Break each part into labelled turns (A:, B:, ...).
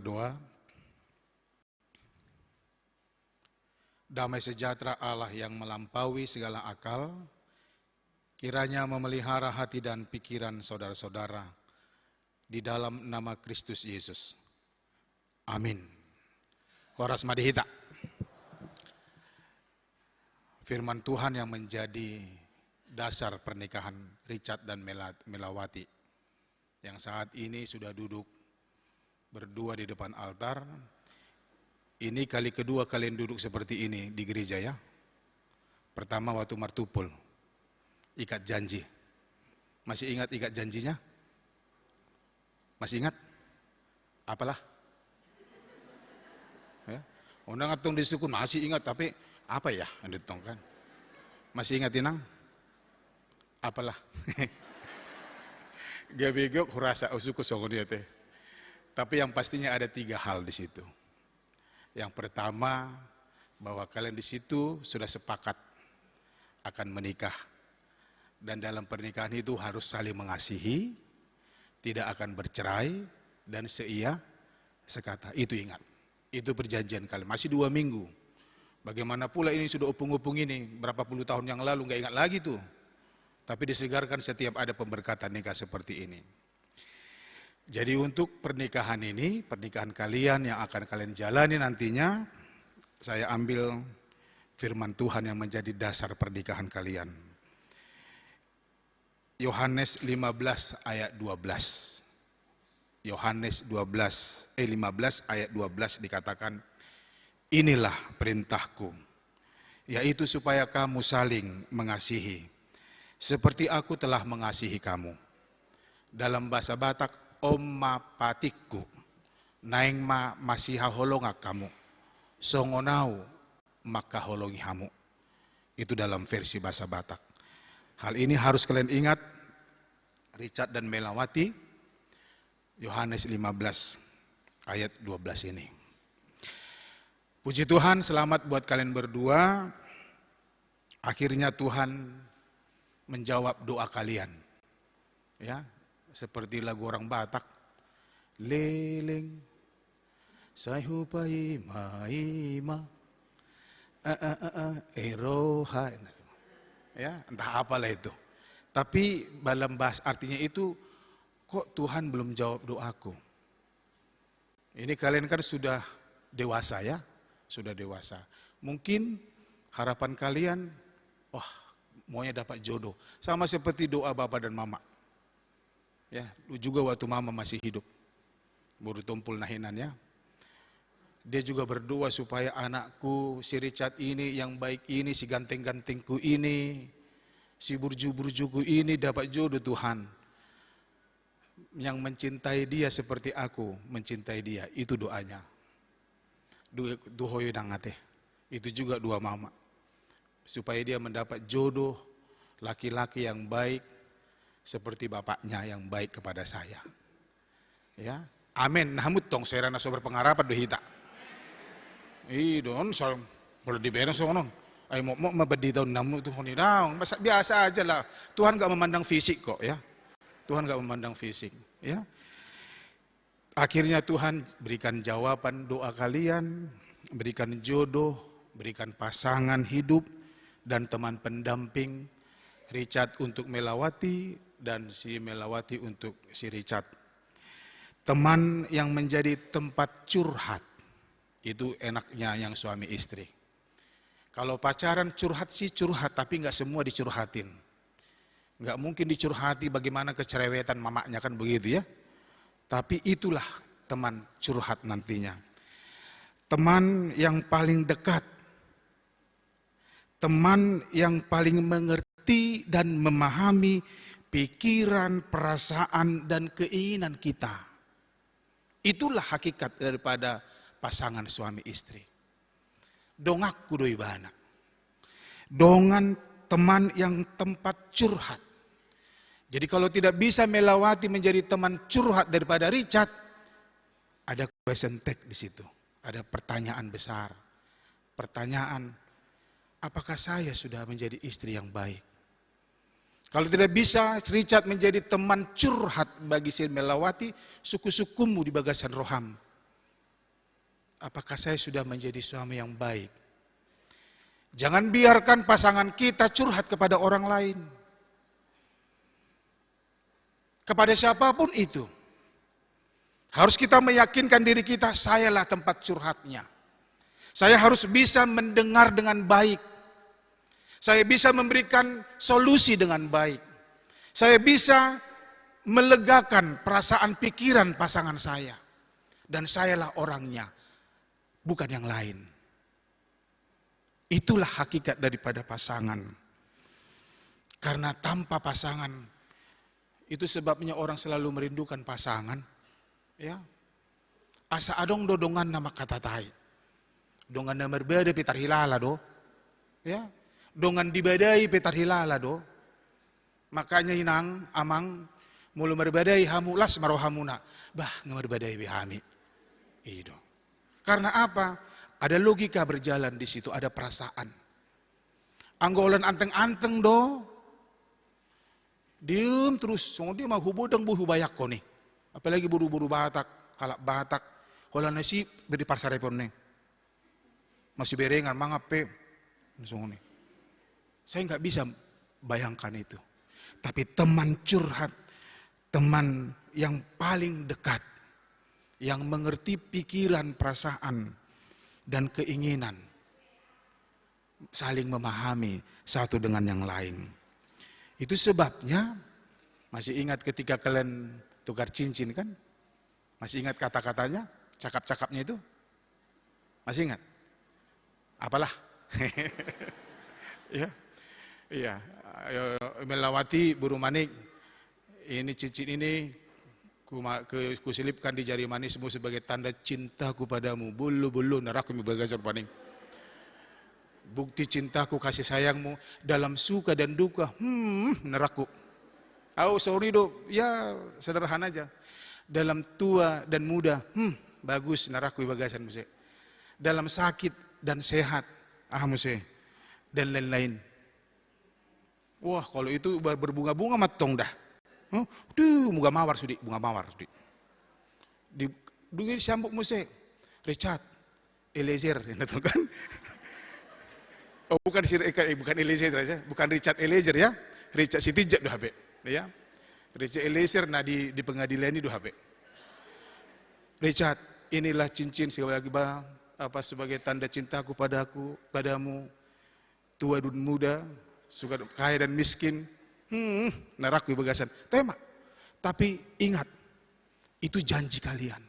A: berdoa. Damai sejahtera Allah yang melampaui segala akal, kiranya memelihara hati dan pikiran saudara-saudara di dalam nama Kristus Yesus. Amin. Horas Madihita. Firman Tuhan yang menjadi dasar pernikahan Richard dan Melawati, yang saat ini sudah duduk berdua di depan altar. Ini kali kedua kalian duduk seperti ini di gereja ya. Pertama waktu martupul, ikat janji. Masih ingat ikat janjinya? Masih ingat? Apalah? Ya. Undang atong disukun masih ingat, tapi apa ya? Andetong kan? Masih ingat inang? Apalah? Gabigok kurasa usuku songoniya teh. Tapi yang pastinya ada 3 hal di situ. Yang pertama, bahwa kalian di situ sudah sepakat akan menikah. Dan dalam pernikahan itu harus saling mengasihi, tidak akan bercerai, dan seia sekata. Itu ingat. Itu perjanjian kalian. Masih 2 minggu. Bagaimana pula ini sudah upung-upung ini, berapa puluh tahun yang lalu, nggak ingat lagi tuh. Tapi disegarkan setiap ada pemberkatan nikah seperti ini. Jadi untuk pernikahan ini, pernikahan kalian yang akan kalian jalani nantinya, saya ambil firman Tuhan yang menjadi dasar pernikahan kalian. Yohanes 15 ayat 12. Yohanes 15 ayat 12 dikatakan, inilah perintahku, yaitu supaya kamu saling mengasihi, seperti aku telah mengasihi kamu. Dalam bahasa Batak, Oma patikku, naing ma masiha holonga kamu, songonau maka holongi hamu. Itu dalam versi bahasa Batak. Hal ini harus kalian ingat, Richard dan Melawati, Yohanes 15 ayat 12 ini. Puji Tuhan, selamat buat kalian berdua. Akhirnya Tuhan menjawab doa kalian. Ya. Seperti lagu orang Batak, leleng sayhupai maima eroha, ya entah apalah itu. Tapi dalam bahasa artinya itu, kok Tuhan belum jawab doaku? Ini kalian kan sudah dewasa ya, sudah dewasa. Mungkin harapan kalian, wah maunya dapat jodoh, sama seperti doa bapak dan mama. Ya, juga waktu mama masih hidup, baru tumpul nahinan ya. Dia juga berdoa supaya anakku, si Richard ini, yang baik ini, si ganteng-gantengku ini, si burju-burjuku ini dapat jodoh Tuhan. Yang mencintai dia seperti aku mencintai dia, itu doanya. Duhoyo dangate, itu juga doa mama. Supaya dia mendapat jodoh, laki-laki yang baik, seperti bapaknya yang baik kepada saya. Ya, amin. Namun tong saya rasa berpengarapan dohita. Don, so kalau dibereng so non. Ay mau mabadi tahun namu tuh honi daun. Biasa aja lah. Tuhan gak memandang fisik kok ya. Tuhan gak memandang fisik. Ya. Akhirnya Tuhan berikan jawaban doa kalian, berikan jodoh, berikan pasangan hidup dan teman pendamping. Richard untuk Melawati dan si Melawati untuk si Richard. Teman yang menjadi tempat curhat, itu enaknya yang suami istri. Kalau pacaran curhat sih curhat, tapi nggak semua dicurhatin. Nggak mungkin dicurhati bagaimana kecerewetan mamanya kan begitu ya. Tapi itulah teman curhat nantinya. Teman yang paling dekat. Teman yang paling mengerti dan memahami pikiran, perasaan, dan keinginan kita. Itulah hakikat daripada pasangan suami istri. Dongakku doi bana. Dongan teman yang tempat curhat. Jadi kalau tidak bisa Melawati menjadi teman curhat daripada Richard, ada question tag di situ. Ada pertanyaan besar. Pertanyaan, apakah saya sudah menjadi istri yang baik? Kalau tidak bisa Richard menjadi teman curhat bagi si Melawati, suku-sukumu di Bagasan Roham. Apakah saya sudah menjadi suami yang baik? Jangan biarkan pasangan kita curhat kepada orang lain. Kepada siapapun itu. Harus kita meyakinkan diri kita, sayalah tempat curhatnya. Saya harus bisa mendengar dengan baik. Saya bisa memberikan solusi dengan baik. Saya bisa melegakan perasaan pikiran pasangan saya. Dan sayalah orangnya, bukan yang lain. Itulah hakikat daripada pasangan. Karena tanpa pasangan, itu sebabnya orang selalu merindukan pasangan. Ya, asa adong dodongan nama kata tai. Dongan na berbeda pitar hilala do. Ya, dongan dibadai pitar hilala do. Makanya inang amang mulu merbadai hamu las marohamuna. Bah ngemerbadai bihami. Ido. Karena apa? Ada logika berjalan di situ, ada perasaan. Anggolan anteng-anteng do. Diem terus, dia mau hubudang buhu bayak ko nih. Apalagi buru-buru Batak, halak Batak. Kalau nasi beri parsarepon nih. Masih berengan, mangape. Nih. Saya nggak bisa bayangkan itu. Tapi teman curhat, teman yang paling dekat, yang mengerti pikiran, perasaan, dan keinginan, saling memahami satu dengan yang lain. Itu sebabnya, masih ingat ketika kalian tukar cincin kan? Masih ingat kata-katanya, cakap-cakapnya itu? Masih ingat? Apalah? Ya, iya. Melawati buru manik, ini cincin ini kuselipkan di jari manismu sebagai tanda cintaku padamu. Bulu-bulu naraku mibagasar paning. Bukti cintaku, kasih sayangmu dalam suka dan duka. Neraku. Sorry do, ya sederhana aja. Dalam tua dan muda, bagus neraku bagasan muse. Dalam sakit dan sehat, muse. Dan lain-lain. Wah, kalau itu berbunga-bunga matong dah. Bunga mawar sudi, bunga mawar sudi. Di duit sambuk muse. Richard Eliezer, itu kan? Oh, bukan Eliezer aja, bukan Richard Eliezer ya. Richard Sitijak doh habe, ya. Richard Eliezer nah di pengadilan ini doh habe. Richard, inilah cincin sebagai tanda cintaku padamu, tua dan muda, suka kaya dan miskin. Naraku bagasan. Tapi ingat, itu janji kalian.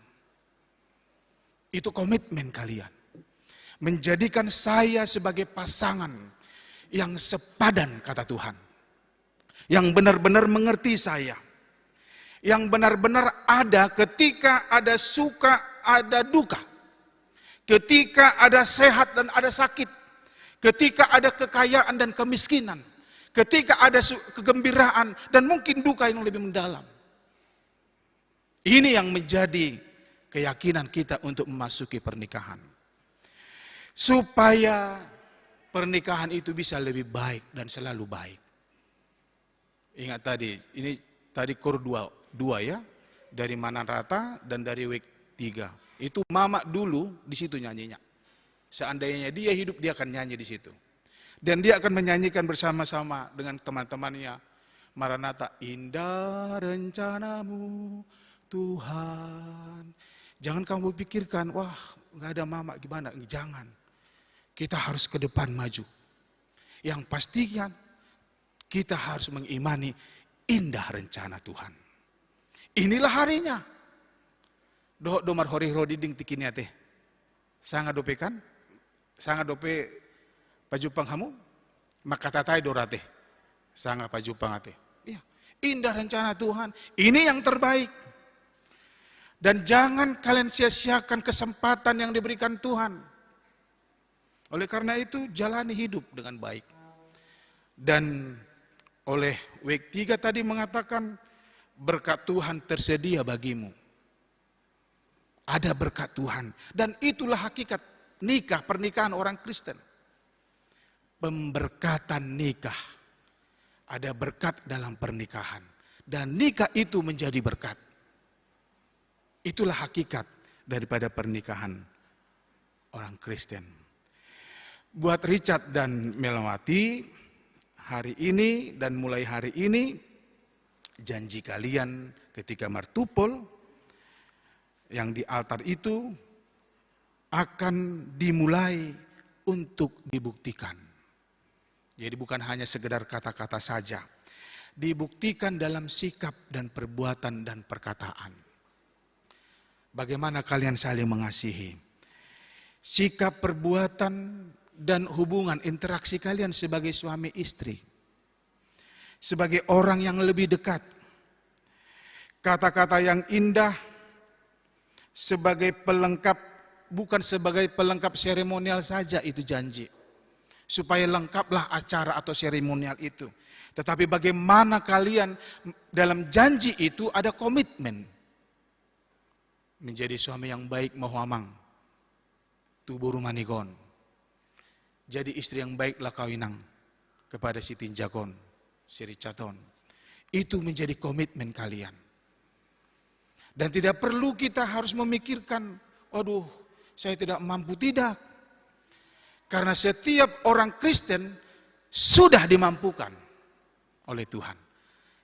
A: Itu komitmen kalian. Menjadikan saya sebagai pasangan yang sepadan kata Tuhan. Yang benar-benar mengerti saya. Yang benar-benar ada ketika ada suka, ada duka. Ketika ada sehat dan ada sakit. Ketika ada kekayaan dan kemiskinan. Ketika ada kegembiraan dan mungkin duka yang lebih mendalam. Ini yang menjadi keyakinan kita untuk memasuki pernikahan. Supaya pernikahan itu bisa lebih baik dan selalu baik. Ingat tadi, ini tadi kor dua ya. Dari Manarata dan dari Wek 3. Itu mama dulu di situ nyanyinya. Seandainya dia hidup, dia akan nyanyi di situ. Dan dia akan menyanyikan bersama-sama dengan teman-temannya. Maranatha, indah rencanamu Tuhan. Jangan kamu pikirkan, wah nggak ada mama gimana. Jangan. Kita harus ke depan maju. Yang pastinya kita harus mengimani indah rencana Tuhan. Inilah harinya. Domar hori rodiding tikinya teh. Sangat dope kan? Sangat dope pajupang hamu. Maka tatai dorate. Sangat pajupang ate. Iya. Indah rencana Tuhan. Ini yang terbaik. Dan jangan kalian sia-siakan kesempatan yang diberikan Tuhan. Oleh karena itu jalani hidup dengan baik. Dan oleh Wek 3 tadi mengatakan berkat Tuhan tersedia bagimu. Ada berkat Tuhan. Dan itulah hakikat nikah, pernikahan orang Kristen. Pemberkatan nikah. Ada berkat dalam pernikahan. Dan nikah itu menjadi berkat. Itulah hakikat daripada pernikahan. orang Kristen. Buat Richard dan Melawati, hari ini dan mulai hari ini, janji kalian ketika martupol yang di altar itu akan dimulai untuk dibuktikan. Jadi bukan hanya sekedar kata-kata saja, dibuktikan dalam sikap dan perbuatan dan perkataan. Bagaimana kalian saling mengasihi, sikap, perbuatan, dan hubungan interaksi kalian sebagai suami istri, sebagai orang yang lebih dekat. Kata-kata yang indah sebagai pelengkap, bukan sebagai pelengkap seremonial saja, itu janji. Supaya lengkaplah acara atau seremonial itu. Tetapi bagaimana kalian dalam janji itu ada komitmen. Menjadi suami yang baik mahuamang. Tubuh rumanikon. Jadi istri yang baiklah kawinang kepada si tinjakon, si ricaton. Itu menjadi komitmen kalian. Dan tidak perlu kita harus memikirkan, aduh saya tidak mampu, tidak. Karena setiap orang Kristen sudah dimampukan oleh Tuhan.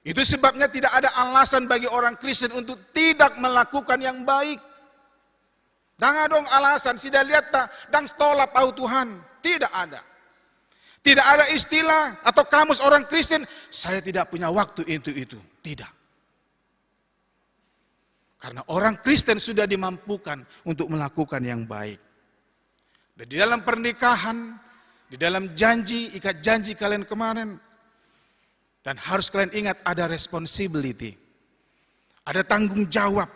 A: Itu sebabnya tidak ada alasan bagi orang Kristen untuk tidak melakukan yang baik. Dan dong alasan, sudah lihat tak, dan stolap au Tuhan. Tidak ada. Tidak ada istilah atau kamus orang Kristen, saya tidak punya waktu itu. Tidak. Karena orang Kristen sudah dimampukan untuk melakukan yang baik. Dan di dalam pernikahan, di dalam janji, ikat janji kalian kemarin, dan harus kalian ingat ada responsibility, ada tanggung jawab,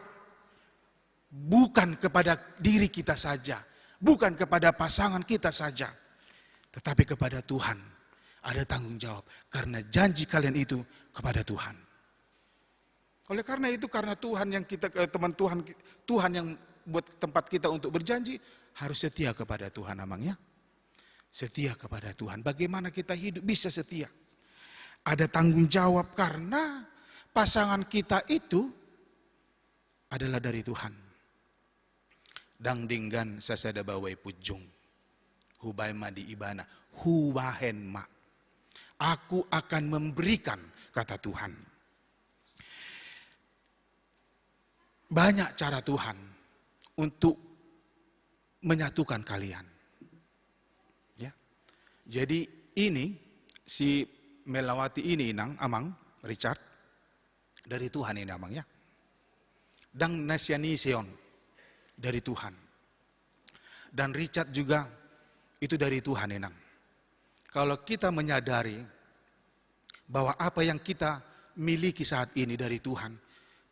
A: bukan kepada diri kita saja, bukan kepada pasangan kita saja, tetapi kepada Tuhan. Ada tanggung jawab, karena janji kalian itu kepada Tuhan. Oleh karena itu, karena Tuhan yang kita, teman Tuhan, Tuhan yang buat tempat kita untuk berjanji, harus setia kepada Tuhan namanya. Setia kepada Tuhan. Bagaimana kita hidup bisa setia? Ada tanggung jawab karena pasangan kita itu adalah dari Tuhan. Dang dinggan sasada bawai pujung. Hubay ma di ibana. Huwahen ma. Aku akan memberikan, kata Tuhan. Banyak cara Tuhan untuk menyatukan kalian. Ya. Jadi ini si Melawati ini nang amang Richard dari Tuhan ini amang ya. Dan Nasianision dari Tuhan. Dan Richard juga itu dari Tuhan ini nang. Kalau kita menyadari bahwa apa yang kita miliki saat ini dari Tuhan,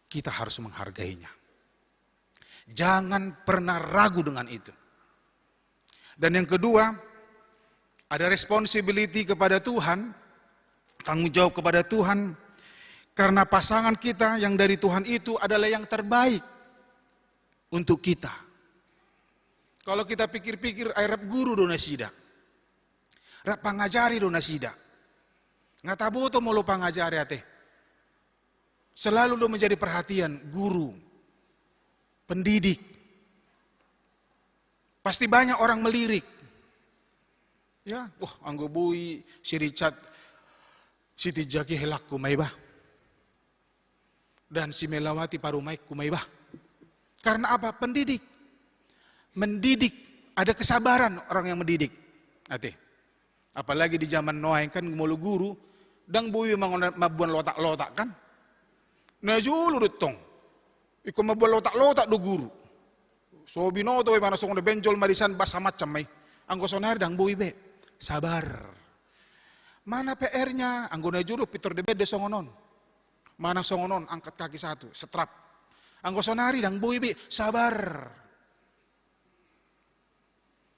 A: kita harus menghargainya. Jangan pernah ragu dengan itu. Dan yang kedua, ada responsibility kepada Tuhan, tanggung jawab kepada Tuhan, karena pasangan kita yang dari Tuhan itu adalah yang terbaik untuk kita. Kalau kita pikir-pikir, rap guru do nasida, rap pangajari do nasida, nggak tabu tuh mau lupa ngajari ate. Selalu do menjadi perhatian guru, pendidik. Pasti banyak orang melirik. Ya, anggo bui si Richard, si Tijaki helak kumaibah. Dan si Melawati parumai kumaibah. Karena apa? Pendidik. Mendidik, ada kesabaran orang yang mendidik. Ate. Apalagi di zaman Noah kan mulu guru, dang bui mabuan lotak-lotak kan. Nah julu dutong. Iko mabuan lotak-lotak do guru. So binoto mana song de benjol marisan basa macam mai. Anggo sonar dang bui be. Sabar. Mana PR-nya? Anggo na julu pitor de bede songonon. Mana songonon angkat kaki satu, setrap. Anggo sonari dang bui be. Sabar.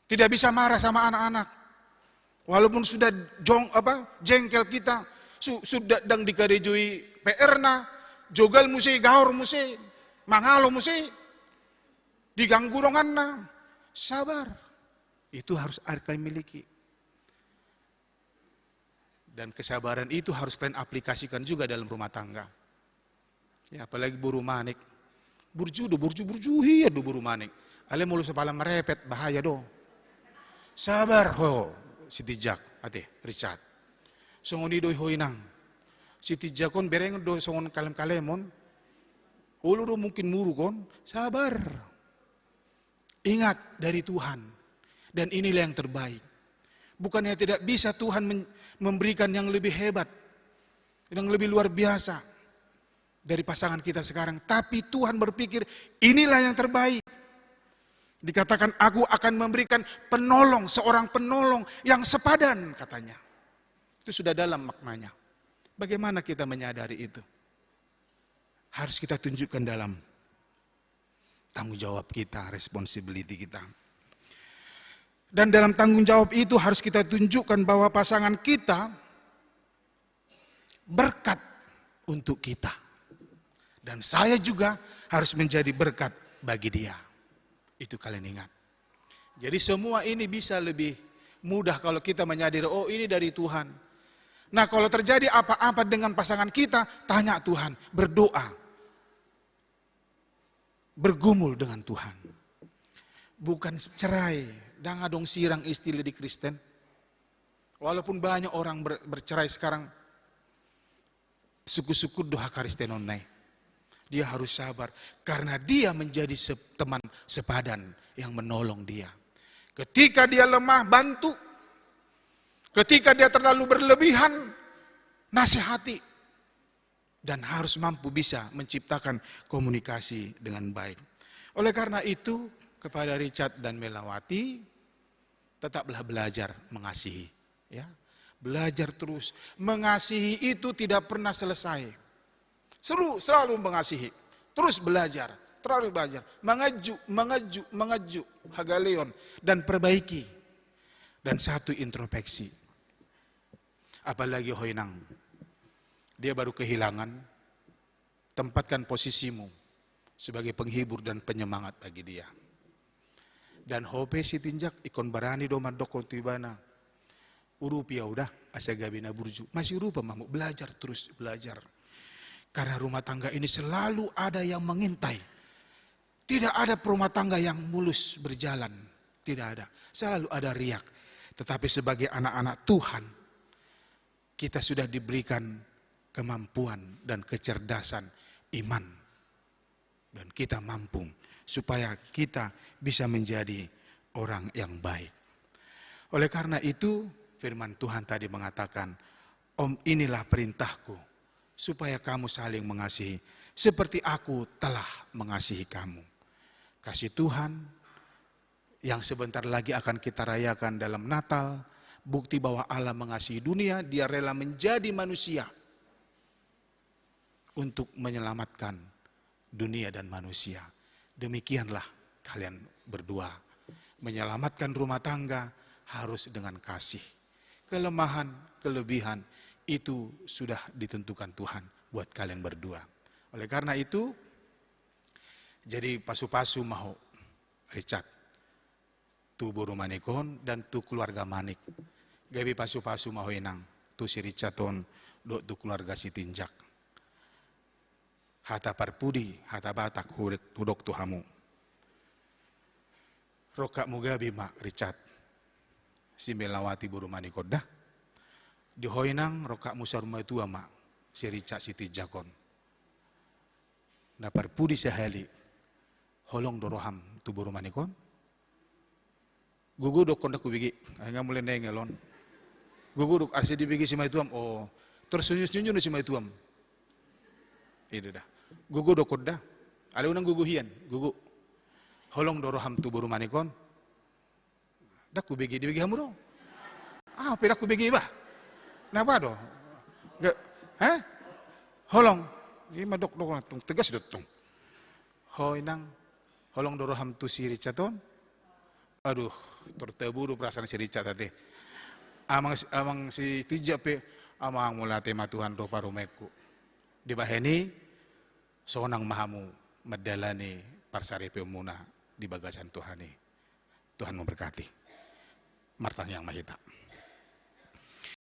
A: Tidak bisa marah sama anak-anak. Walaupun sudah jengkel kita, sudah dang dikarejui PR-na, jogal musi, gaur musi, mangalo musi, diganggu donganna, sabar. Itu harus kalian miliki. Dan kesabaran itu harus kalian aplikasikan juga dalam rumah tangga. Ya, apalagi buru manik. Burju hiya do buru manik. Ale mulu sepala merepet, bahaya do. Sabar ho, si tijak, ate, Richard. Songoni doi hoinang. Si tijakon bereng do songon kalem-kalemon. Ulu do mungkin muru kon, sabar. Ingat dari Tuhan. Dan inilah yang terbaik. Bukannya tidak bisa Tuhan memberikan yang lebih hebat, yang lebih luar biasa dari pasangan kita sekarang. Tapi Tuhan berpikir inilah yang terbaik. Dikatakan aku akan memberikan penolong, seorang penolong yang sepadan katanya. Itu sudah dalam maknanya. Bagaimana kita menyadari itu? Harus kita tunjukkan dalam tanggung jawab kita, responsibility kita. Dan dalam tanggung jawab itu harus kita tunjukkan bahwa pasangan kita berkat untuk kita. Dan saya juga harus menjadi berkat bagi dia. Itu kalian ingat. Jadi semua ini bisa lebih mudah kalau kita menyadari, oh ini dari Tuhan. Nah kalau terjadi apa-apa dengan pasangan kita, tanya Tuhan, berdoa. Bergumul dengan Tuhan. Bukan cerai, danga dong sirang istilah di Kristen. Walaupun banyak orang bercerai sekarang, suku-suku doha Kristen online. Dia harus sabar karena dia menjadi teman sepadan yang menolong dia. Ketika dia lemah, bantu. Ketika dia terlalu berlebihan, nasihati. Dan harus mampu bisa menciptakan komunikasi dengan baik. Oleh karena itu, kepada Richard dan Melawati, tetaplah belajar mengasihi. Ya, belajar terus. Mengasihi itu tidak pernah selesai. Selalu mengasihi, terus belajar, terlalu belajar, mengeju, hagaleon, dan perbaiki. Dan satu introspeksi. Apalagi hoinang, dia baru kehilangan, tempatkan posisimu sebagai penghibur dan penyemangat bagi dia. Dan hope si tinjak ikon barani do mandok tibana. Urupia udah asagabina burju, masih rupa mamu belajar terus belajar. Karena rumah tangga ini selalu ada yang mengintai. Tidak ada rumah tangga yang mulus berjalan. Tidak ada. Selalu ada riak. Tetapi sebagai anak-anak Tuhan, kita sudah diberikan kemampuan dan kecerdasan iman. Dan kita mampu supaya kita bisa menjadi orang yang baik. Oleh karena itu, firman Tuhan tadi mengatakan, inilah perintahku. Supaya kamu saling mengasihi seperti aku telah mengasihi kamu. Kasih Tuhan yang sebentar lagi akan kita rayakan dalam Natal, bukti bahwa Allah mengasihi dunia, dia rela menjadi manusia untuk menyelamatkan dunia dan manusia. Demikianlah kalian berdua. Menyelamatkan rumah tangga harus dengan kasih. Kelemahan, kelebihan, itu sudah ditentukan Tuhan buat kalian berdua. Oleh karena itu, jadi pasu-pasu maho Richard, tu buru manikon dan tu keluarga manik. Gabi pasu-pasu maho enang, tu si Richardon, do tu keluarga si tinjak. Hata parpudi, hata batak hurek tudok tuhamu. Rokak mugabi mak Richard, si Melawati buru manikon dah. Di hoinang rokak musar tua mak si Richard si tijakon. Napar pudi sehali holong doroham tu buru manikon. Gugu dok kondak kubigi, nggak mulai nengelon. Gugu dok arsi dibigi si maituam, oh tersenyum-senyum si maituam. Itu dah. Gugu dok koda, ada unang gugu hian, gugu holong doroham tu buru manikon. Dak kubigi dibigi hamuro. Ah, perak kubigi bah. Napa do? Holong. Ima dok tung tegas tung. Hoi nang holong doroham tu si Richardon. Aduh, terteburu perasaan si Richard tadi. Amang si tijak pe amang mula tema Tuhan ropa rumeku. Di baheni sonang mahamu medalani parsari pemuna di bagasan Tuhani. Tuhan memberkati. Martang yang mahita.